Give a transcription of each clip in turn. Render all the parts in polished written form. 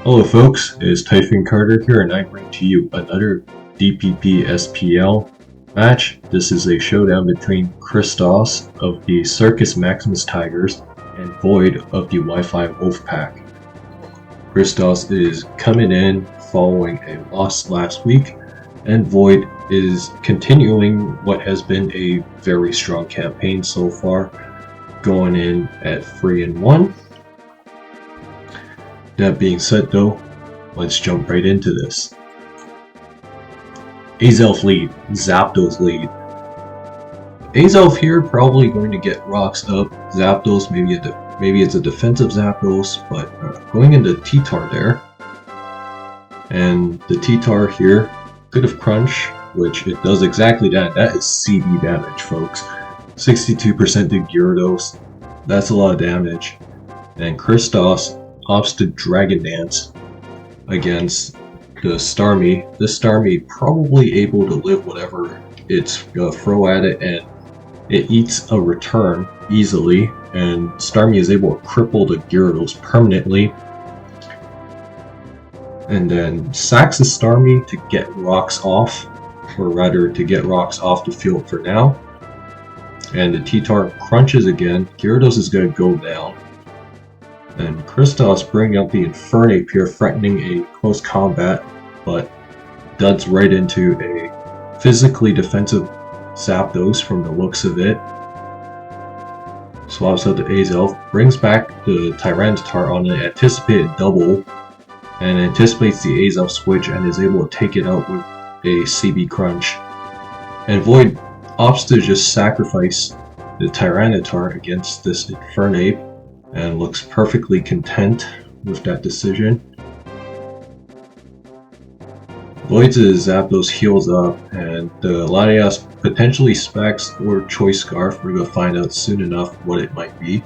Hello folks, it's Typhoon Carter here and I bring to you another DPP SPL match. This is a showdown between Christos of the Circus Maximus Tigers and Void of the Wi-Fi Wolfpack. Christos is coming in following a loss last week, and Void is continuing what has been a very strong campaign so far, going in at 3-1. That being said though, let's jump right into this. Azelf lead, Zapdos lead. Azelf here probably going to get rocks up. Zapdos, maybe it's a defensive Zapdos, but going into T-Tar there. And the T-Tar here could have Crunch, which it does exactly that. That is CB damage, folks. 62% to Gyarados. That's a lot of damage. And Christos opts to Dragon Dance against the Starmie. This Starmie probably able to live whatever it's throw at it, and it eats a return easily, and Starmie is able to cripple the Gyarados permanently, and then sacks the Starmie to get rocks off, or rather to get rocks off the field for now. And the T-Tar crunches again. Gyarados is going to go down. And Christos bringing up the Infernape here, threatening a close combat, but duds right into a physically defensive Zapdos from the looks of it. Swaps out to Azelf, brings back the Tyranitar on an anticipated double, and anticipates the Azelf switch and is able to take it out with a CB Crunch. And Void opts to just sacrifice the Tyranitar against this Infernape, and looks perfectly content with that decision. Void's Zapdos heals up, and the Latias potentially specs or Choice Scarf. We're going to find out soon enough what it might be.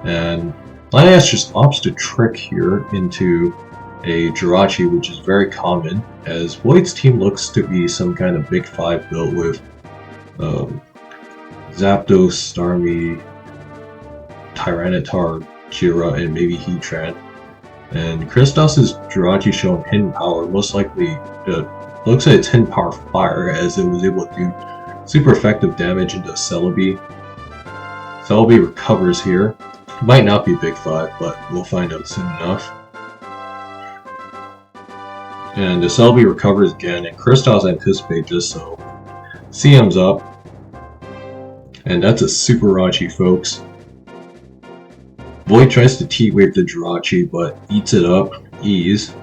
And Latias just opts to trick here into a Jirachi, which is very common, as Void's team looks to be some kind of Big 5 built with Zapdos, Starmie, Tyranitar, Jira, and maybe Heatran. And Christos' Jirachi showing hidden power, most likely looks at its hidden power fire, as it was able to do super effective damage into Celebi. Celebi recovers here. Might not be Big 5, but we'll find out soon enough. And the Celebi recovers again, and Christos anticipates this, so CM's up. And that's a Super Rachi, folks. Void tries to T-Wave the Jirachi, but eats it up, ease,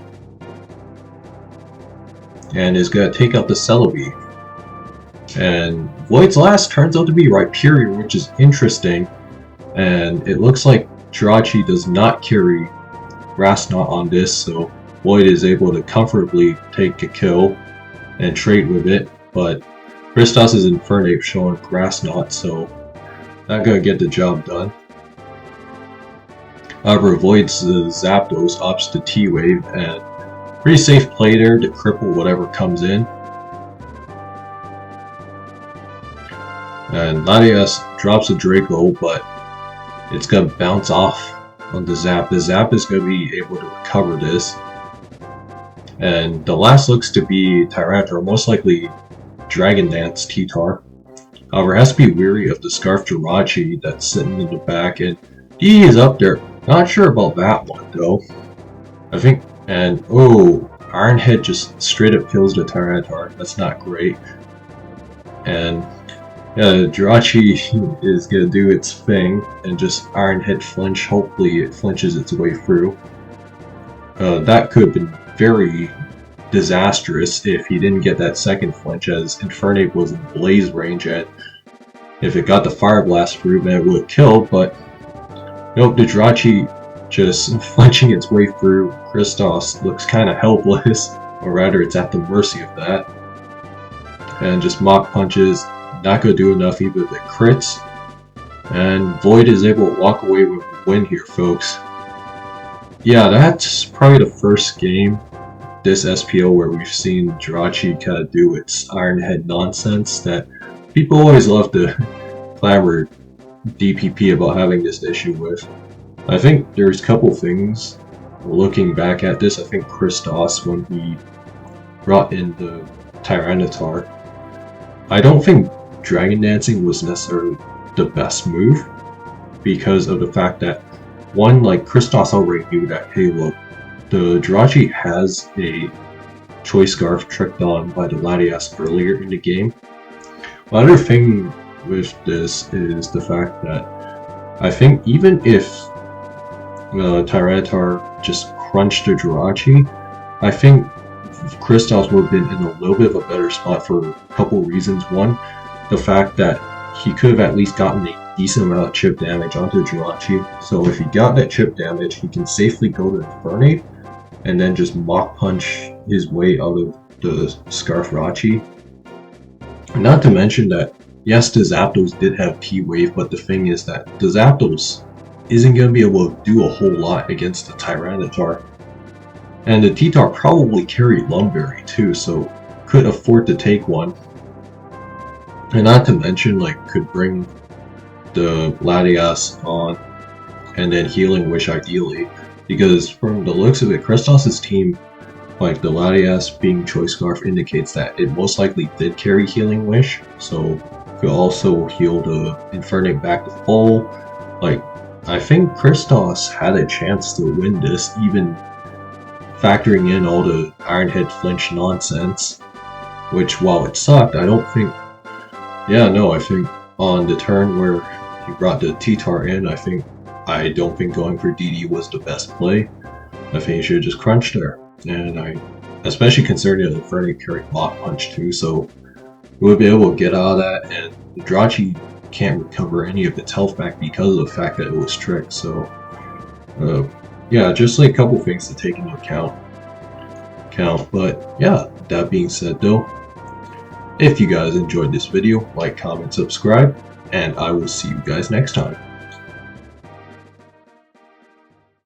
and is going to take out the Celebi. And Void's last turns out to be Rhyperior, which is interesting, and it looks like Jirachi does not carry Grass Knot on this, so Void is able to comfortably take a kill and trade with it, but Christos' Infernape showing Grass Knot, so not going to get the job done. However, Void's Zapdos opts to T-Wave, and pretty safe play there to cripple whatever comes in. And Latias drops a Draco, but it's going to bounce off on the Zap. The Zap is going to be able to recover this. And the last looks to be Tyranitar, most likely Dragon Dance T-Tar. However, has to be wary of the Scarf Jirachi that's sitting in the back, and he is up there. Not sure about that one though. I think, and oh, Iron Head just straight up kills the Tyranitar. That's not great. And yeah, Jirachi is gonna do its thing and just Iron Head flinch. Hopefully it flinches its way through. That could have been very disastrous if he didn't get that second flinch, as Infernape was in Blaze range, and if it got the Fire Blast through, then it would have killed, but nope, the Jirachi just flinching its way through. Christos looks kind of helpless, or rather it's at the mercy of that. And just Mach Punches, not going to do enough even if it crits. And Void is able to walk away with a win here, folks. Yeah, that's probably the first game this SPO where we've seen Jirachi kind of do its Iron Head nonsense that people always love to clamor DPP about having this issue with. I think there's a couple things looking back at this, I think Christos, when he brought in the Tyranitar, I don't think Dragon Dancing was necessarily the best move because of the fact that, one, like Christos already knew that, hey look, the Jirachi has a Choice Scarf tricked on by the Latias earlier in the game. Another thing with this is the fact that I think even if Tyranitar just crunched the Jirachi, I think Christos would have been in a little bit of a better spot for a couple reasons. One, the fact that he could have at least gotten a decent amount of chip damage onto Jirachi, so if he got that chip damage, he can safely go to Infernape and then just Mach Punch his way out of the Scarf Rachi. Not to mention that, yes, the Zapdos did have P-Wave, but the thing is that the Zapdos isn't going to be able to do a whole lot against the Tyranitar. And the T-Tar probably carried Lumberry too, so could afford to take one. And not to mention, like, could bring the Latias on and then Healing Wish ideally. Because from the looks of it, Christos' team, like the Latias being Choice Scarf indicates that it most likely did carry Healing Wish, so could also heal the Infernape back to full. Like, I think Christos had a chance to win this, even factoring in all the Iron Head flinch nonsense, which while it sucked, I don't think, I think on the turn where he brought the T-Tar in, I don't think going for DD was the best play. I think he should have just crunched there. And especially considering that the Infernape carried Mach Punch too, so we would be able to get out of that, and the Jirachi can't recover any of its health back because of the fact that it was tricked, so yeah, just like a couple things to take into account. But yeah, that being said though, if you guys enjoyed this video, like, comment, subscribe, and I will see you guys next time.